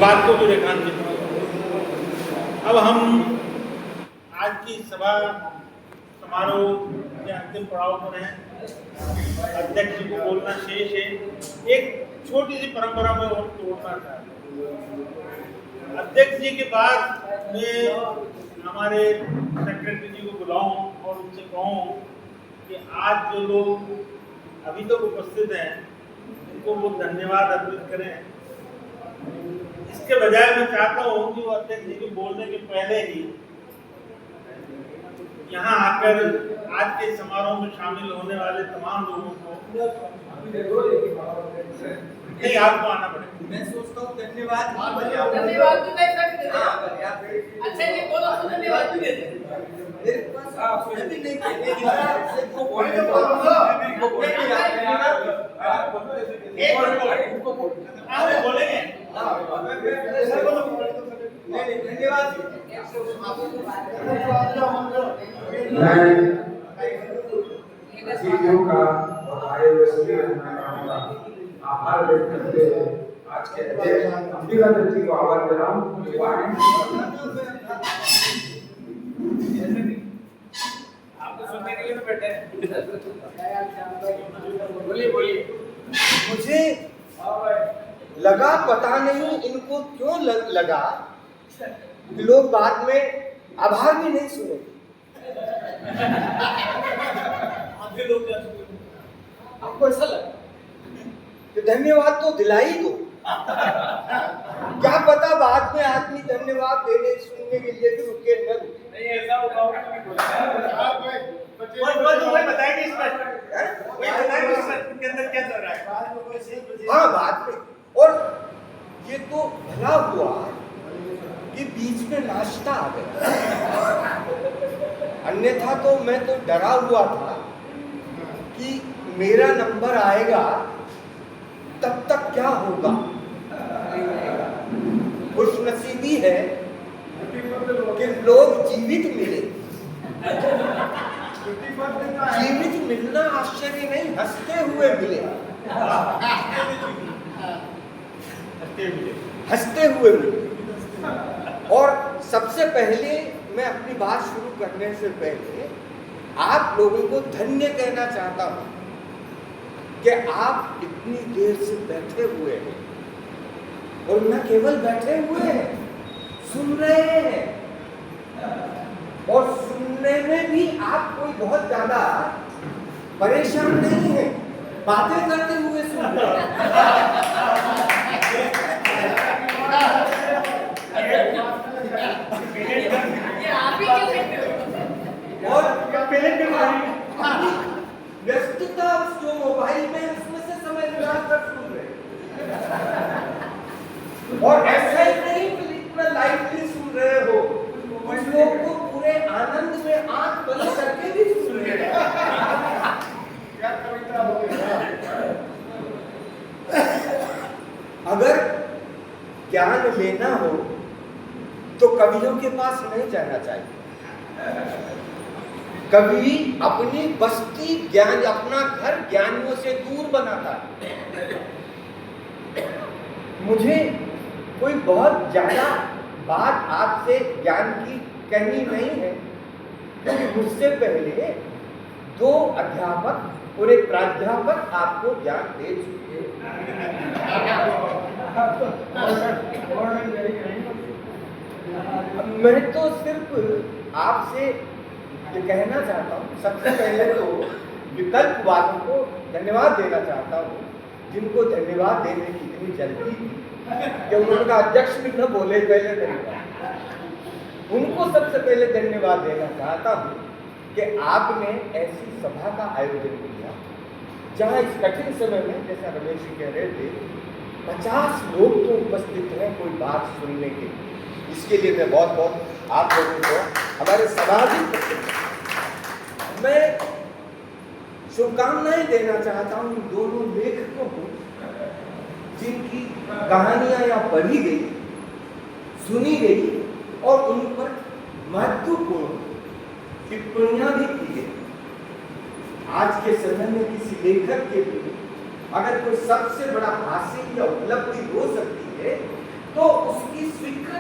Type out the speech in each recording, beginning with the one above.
बात को भी रेखांकित किया। अब हम आज की सभा समारोह के अंतिम पड़ाव पर हैं। अध्यक्ष जी को बोलना शेष है। एक छोटी सी परंपरा में और तोड़ना चाहते हैं। अध्यक्ष जी के बाद मैं हमारे सेक्रेटरी जी को बुलाऊं और उनसे कहूं कि आज जो लोग अभी तक उपस्थित हैं उनको वो धन्यवाद अर्पित करें। इसके बजाय मैं चाहता हूं कि वो अध्यक्ष जी के बोलने के पहले ही यहाँ आकर आज के समारोह में शामिल होने वाले तमाम लोगों को नहीं, आपको आना पड़ेगा। मैं सोचता हूँ धन्यवाद धन्यवाद भी मैं कर देता अच्छा ये बोलो तो धन्यवाद भी देते मेरे पास अभी नहीं आप बोलेंगे धन्यवाद। अतिथियों का और आए हुए सभी मेहमानों का आभार व्यक्त करते हुए आज के अध्यक्ष अंबिका दत्त जी को आभार दे रहा हूँ। आपको सुनने के लिए बैठे बोलिए मुझे लगा, पता नहीं इनको क्यों लगा कि लोग बाद में आभार भी नहीं सुने। आपको ऐसा लगा कि धन्यवाद तो दिला ही दो, क्या पता बाद में आदमी धन्यवाद देने सुनने के लिए भी रुके न रुके। नहीं ऐसा होगा बताएंगे इस पर के अंदर क्या चल रहा है। हाँ बाद में। और ये तो भला हुआ कि बीच में नाश्ता आ गया, अन्यथा तो मैं तो डरा हुआ था कि मेरा नंबर आएगा तब तक क्या होगा। खुशनसीबी है कि लोग जीवित मिले। जीवित मिलना आश्चर्य नहीं, हंसते हुए मिले। हंसते हुए मिले। और सबसे पहले मैं अपनी बात शुरू करने से पहले आप लोगों को धन्य कहना चाहता हूं कि आप इतनी देर से बैठे हुए हैं और न केवल बैठे हुए हैं, सुन रहे हैं। और सुनने में भी आप कोई बहुत ज्यादा परेशान नहीं है, बातें करते हुए सुन रहे हैं। और व्यस्तता जो मोबाइल में उसमें से समय निकाल कर सुन रहे। और ऐसा ही नहीं कि इतना लाइटली सुन रहे हो, कुछ लोग को पूरे आनंद में आंख बंद करके भी सुन रहे हैं। अगर ज्ञान लेना हो तो कवियों के पास नहीं जाना चाहिए। कवि अपनी बस्ती ज्ञान, अपना घर ज्ञानियों से दूर बनाता है। मुझे कोई बहुत ज्यादा बात आपसे ज्ञान की कहनी नहीं है, क्योंकि मुझसे पहले 2 अध्यापक और एक प्राध्यापक आपको ज्ञान दे चुके हैं। मैं तो सिर्फ आपसे ये कहना चाहता हूँ, सबसे पहले तो विकल्प वालों को धन्यवाद देना चाहता हूँ, जिनको धन्यवाद देने की इतनी जल्दी थी कि उनका अध्यक्ष भी न बोले पहले धन्यवाद। उनको सबसे पहले धन्यवाद देना चाहता हूँ कि आपने ऐसी सभा का आयोजन किया जहाँ इस कठिन समय में, जैसा रमेश जी कह रहे थे, 50 लोग तो उपस्थित हैं कोई बात सुनने के लिए। इसके लिए मैं बहुत बहुत आप लोगों को, हमारे सामाजिक, मैं शुभकामनाएं देना चाहता हूँ इन दोनों लेखकों को, जिनकी कहानियां यहाँ पढ़ी गई, सुनी गई और उन पर महत्वपूर्ण टिप्पणियां भी की गई। आज के समय में किसी लेखक के लिए अगर कोई सबसे बड़ा हासिल या उपलब्धि हो सकती है तो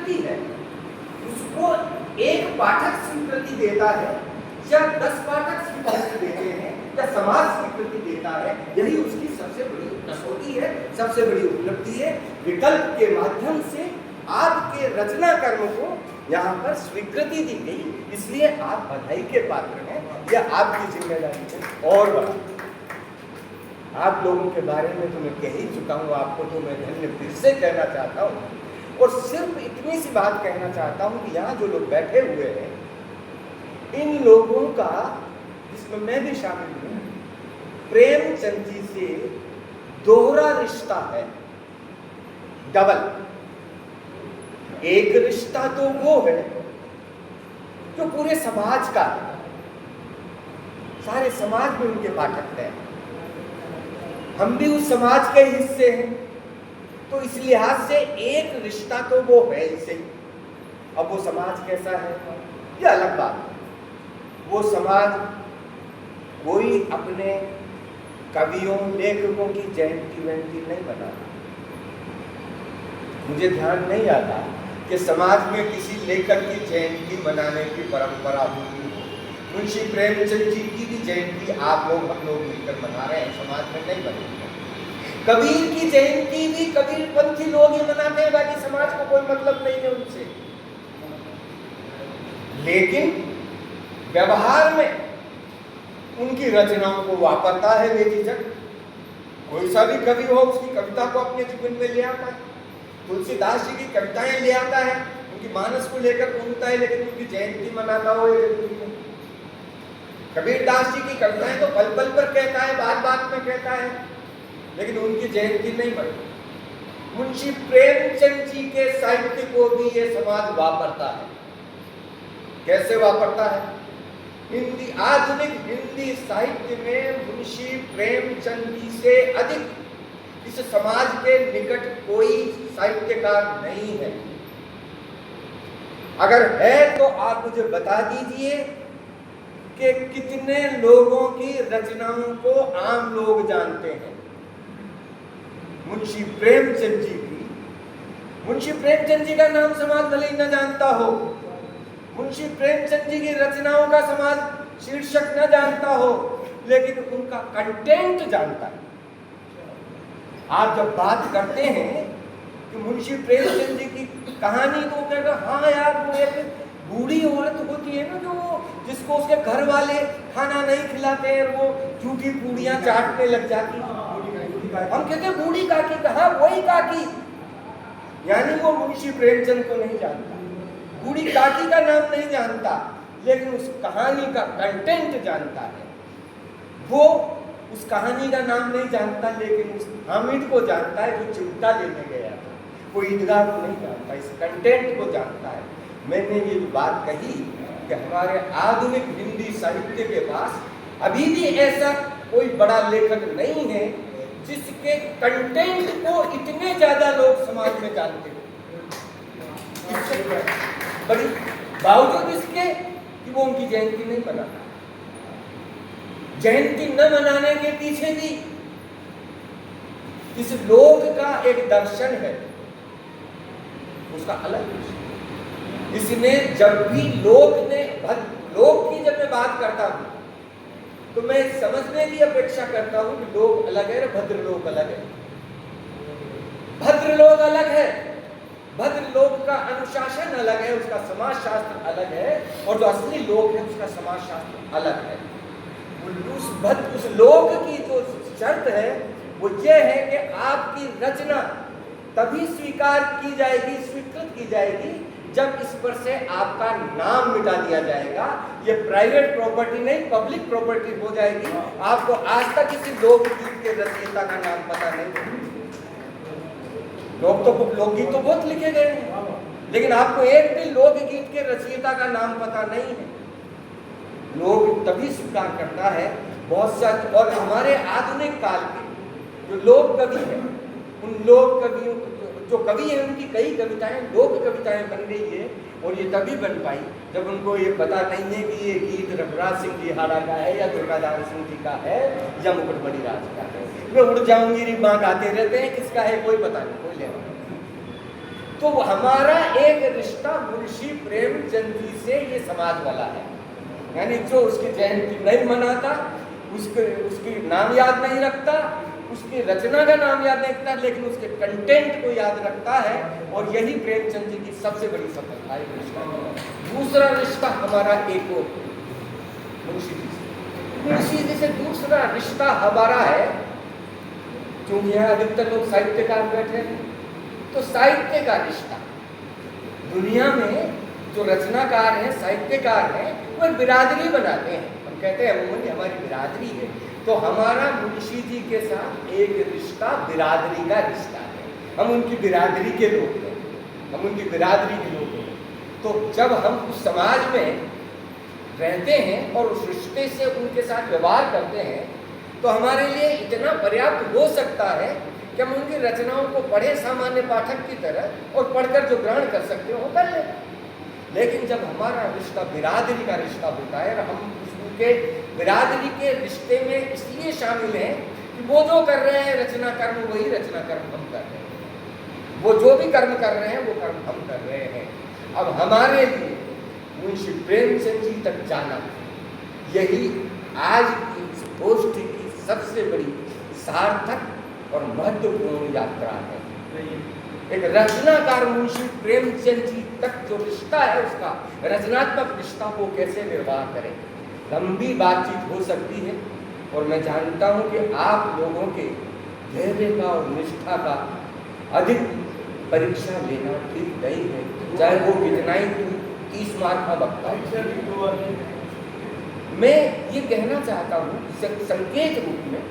स्वीकृति है उसको एक पाठक स्वीकृति देता है या 10 पाठक स्वीकृति देते हैं या समाज स्वीकृति देता है, यही उसकी सबसे बड़ी कसौटी है, सबसे बड़ी उपलब्धि है। विकल्प के माध्यम से आपके रचना कर्म को यहाँ पर स्वीकृति दी गई, इसलिए आप बधाई के पात्र हैं। यह आपकी जिम्मेदारी है और बड़ा। आप लोगों के बारे में तो मैं कह ही चुका हूँ, आपको तो मैं धन्य फिर से कहना चाहता हूँ। और सिर्फ इतनी सी बात कहना चाहता हूँ कि यहाँ जो लोग बैठे हुए हैं, इन लोगों का, जिसमें मैं भी शामिल हूँ, प्रेमचंद जी से दोहरा रिश्ता है, डबल। एक रिश्ता तो वो है जो पूरे समाज का है, सारे समाज में उनके पाठक हैं, हम भी उस समाज के हिस्से हैं, तो इस लिहाज से एक रिश्ता तो वो है इसे। अब वो समाज कैसा है यह अलग बात है। वो समाज कोई अपने कवियों लेखकों की जयंती वयंती नहीं मना। मुझे ध्यान नहीं आता कि समाज में किसी लेखक की जयंती मनाने की परंपरा होती है। मुंशी प्रेमचंद जी की भी जयंती आप लोग हम लोग मिलकर मना रहे हैं, समाज में नहीं मनाते। कबीर की जयंती भी कबीरपंथी लोग ही मनाते हैं, बाकी समाज को कोई मतलब नहीं है उनसे। लेकिन व्यवहार में उनकी रचनाओं को वापरता है बेझिझक। कोई सा भी कवि हो उसकी कविता को अपने जीवन में ले आता है। तुलसीदास जी की कविताएं ले आता है, उनकी मानस को लेकर घूमता है, लेकिन उनकी जयंती मनाता हो कबीरदास जी की कविताएं तो पल पल पर कहता है, बात बात में कहता है, लेकिन उनकी जयंती नहीं मनाती। मुंशी प्रेमचंद जी के साहित्य को भी ये समाज वापरता है। कैसे वापरता है? हिंदी, आधुनिक हिंदी साहित्य में मुंशी प्रेमचंद जी से अधिक इस समाज के निकट कोई साहित्यकार नहीं है। अगर है तो आप मुझे बता दीजिए कि कितने लोगों की रचनाओं को आम लोग जानते हैं। मुंशी प्रेमचंद जी की, मुंशी प्रेमचंद जी का नाम समाज भले ही न जानता हो, मुंशी प्रेमचंद जी की रचनाओं का समाज शीर्षक न जानता हो, लेकिन उनका कंटेंट जानता है। आप जब बात करते हैं कि मुंशी प्रेमचंद जी की कहानी, तो कहते हाँ यार, वो एक बूढ़ी औरत होती है ना, जो जिसको उसके घर वाले खाना नहीं खिलाते हैं, वो झूठी पूड़ियां चाटने लग जाती है। हम कहते हैं बूढ़ी काकी, कहा वही काकी, यानी वो मुंशी प्रेमचंद को नहीं जानता, बूढ़ी काकी का नाम नहीं जानता, लेकिन उस कहानी का कंटेंट जानता है। वो उस कहानी का नाम नहीं जानता, लेकिन उस हामिद को जानता है जो चिमटा लेने गया था। वो ईदगाह को नहीं जानता, इस कंटेंट को जानता है। मैंने ये बात कही कि हमारे आधुनिक हिंदी साहित्य के पास अभी भी ऐसा कोई बड़ा लेखक नहीं है जिसके कंटेंट को इतने ज्यादा लोग समाज में जानते हो। बड़ी बावजूद इसके कि वो उनकी जयंती नहीं मनाता। जयंती न मनाने के पीछे भी इस लोक का एक दर्शन है, उसका अलग दर्शन। इसमें जब भी लोक की जब मैं बात करता हूं तो मैं समझने की अपेक्षा करता हूं कि लोक अलग है, भद्रलोक अलग है। भद्रलोक अलग है, भद्रलोक का अनुशासन अलग है, उसका समाजशास्त्र अलग है, और जो असली लोक है उसका समाजशास्त्र अलग है। उस लोक की जो शर्त है वो ये है कि आपकी रचना तभी स्वीकार की जाएगी, स्वीकृत की जाएगी, जब इस पर से आपका नाम मिटा दिया जाएगा। ये प्राइवेट प्रॉपर्टी नहीं, पब्लिक प्रॉपर्टी हो जाएगी। आपको आज तक किसी लोकगीत के रचयिता का नाम पता नहीं। लोकगीत तो बहुत लिखे गए हैं, लेकिन आपको एक भी लोकगीत के रचयिता का नाम पता नहीं है। लोग तभी स्वीकार करता है बहुत सारे। और हमारे आधुनिक काल के जो लोक कवि हैं, उन लोक कवियों जो कवि हैं उनकी कई कविताएं लोक कविताएं बन गई है, और ये तभी बन पाई जब उनको ये पता नहीं है कि ये गीत रघुराज सिंह लिहाड़ा का है या दुर्गादास सिंह जी का है या मुकुटमणि राज का है। वे उड़ जाऊंगी री माँ गाते रहते हैं, किसका है कोई पता नहीं, कोई लेना। तो हमारा एक रिश्ता मुंशी प्रेमचंद जी से ये समाज वाला है। यानी जो उसकी जयंती नहीं मनाता, उसकी नाम याद नहीं रखता, उसकी रचना का नाम याद नहीं रखता, लेकिन उसके कंटेंट को याद रखता है, और यही प्रेमचंद जी की सबसे बड़ी सफलता है रिश्ता। दूसरा रिश्ता हमारा एक और मुंशी जी से, मुंशी जी से दूसरा रिश्ता हमारा है, क्योंकि यहाँ अधिकतर लोग साहित्यकार बैठे हैं, तो साहित्य का रिश्ता। दुनिया में जो रचनाकार हैं, साहित्यकार हैं, वो एक बिरादरी बनाते हैं। हम कहते हैं अमूमन हमारी बिरादरी है, तो हमारा मुंशी जी के साथ एक रिश्ता बिरादरी का रिश्ता है। हम उनकी बिरादरी के लोग हैं, हम उनकी बिरादरी के लोग हैं। तो जब हम उस समाज में रहते हैं और उस रिश्ते से उनके साथ व्यवहार करते हैं, तो हमारे लिए इतना पर्याप्त हो सकता है कि हम उनकी रचनाओं को पढ़े सामान्य पाठक की तरह, और पढ़कर जो ग्रहण कर सकते हो वो कर लें। लेकिन जब हमारा रिश्ता बिरादरी का रिश्ता होता है, और हम उनके बिरादरी के रिश्ते में इसलिए शामिल हैं कि वो जो कर रहे हैं रचना कर्म, वही रचना कर्म हम कर रहे हैं। वो जो भी कर्म कर रहे हैं वो कर्म हम कर रहे हैं। अब हमारे लिए मुंशी प्रेमचंद जी तक जाना, यही आज की इस गोष्ठी की सबसे बड़ी सार्थक और महत्वपूर्ण यात्रा है। एक रचनाकार मुंशी प्रेमचंद जी तक जो रिश्ता है, उसका रचनात्मक रिश्ता को कैसे व्यवहार करें, लंबी बातचीत हो सकती है। और मैं जानता हूं कि आप लोगों के धैर्य का और निष्ठा का अधिक परीक्षा लेना ठीक नहीं है, चाहे वो कितना ही 30 मार्क का वक्ता हो। मैं ये कहना चाहता हूँ संकेत रूप में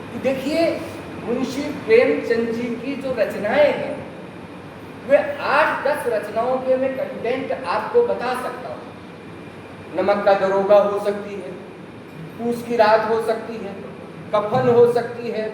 कि देखिए, मुंशी प्रेमचंद जी की जो रचनाएं हैं, वे 8-10 रचनाओं के मैं कंटेंट आपको बता सकता हूँ। नमक का दरोगा हो सकती है, पूस की रात हो सकती है, कफन हो सकती है,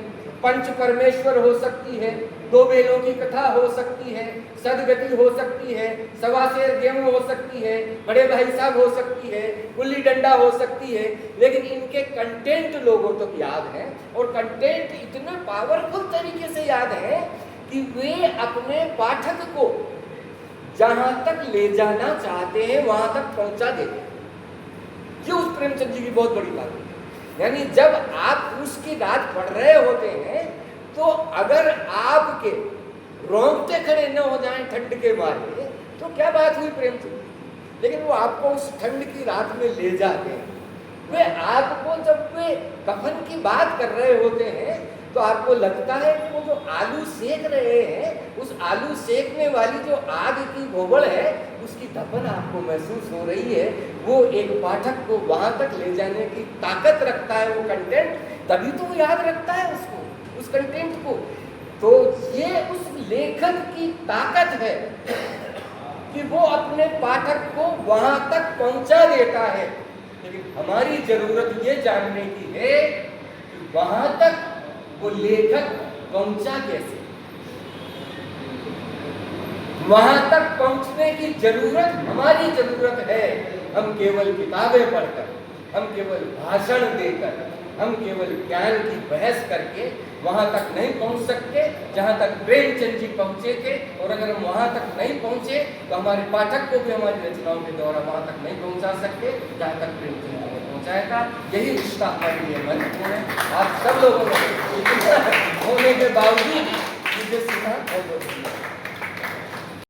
पंच परमेश्वर हो सकती है, दो बेलों की कथा हो सकती है, सदगति हो सकती है, सवा शेर गेहूं हो सकती है, बड़े भाई साहब हो सकती है, गुल्ली डंडा हो सकती है। लेकिन इनके कंटेंट लोगों तक याद है, और कंटेंट इतने पावरफुल तरीके से याद है कि वे अपने पाठक को जहां तक ले जाना चाहते हैं वहां तक पहुंचा देते हैं। ये उस प्रेमचंद जी की बहुत बड़ी बात है। यानी जब आप उसकी रात पढ़ रहे होते हैं, तो अगर आपके रोंगटे खड़े न हो जाएं ठंड के मारे, तो क्या बात हुई प्रेमचंद, लेकिन वो आपको उस ठंड की रात में ले जाते हैं। वे आपको जब वे कफन की बात कर रहे होते हैं, तो आपको लगता है कि वो जो आलू सेक रहे हैं, उस आलू सेकने वाली जो आग की गोबड़ है, उसकी धपन आपको महसूस हो रही है। वो एक पाठक को वहां तक ले जाने की ताकत रखता है वो कंटेंट, तभी तो वो याद रखता है उसको, उस कंटेंट को। तो ये उस लेखक की ताकत है कि वो अपने पाठक को वहां तक पहुंचा देता है। लेकिन हमारी जरूरत ये जानने की है कि वहां तक वो लेखक पहुंचा कैसे। वहां तक पहुंचने की जरूरत हमारी जरूरत है। हम केवल किताबें पढ़कर, हम केवल भाषण देकर, हम केवल ज्ञान की बहस करके वहां तक नहीं पहुंच सकते जहां तक प्रेमचंद जी पहुंचे थे। और अगर हम वहां तक नहीं पहुंचे तो हमारे पाठक को भी हमारी रचनाओं के द्वारा वहां तक नहीं पहुंचा सकते जहां तक प्रेमचंद जी ने पहुंचाया था। यही रिश्ता हमारे लिए महत्वपूर्ण है। आप सब लोगों ने होने के बावजूद मुझे सुना।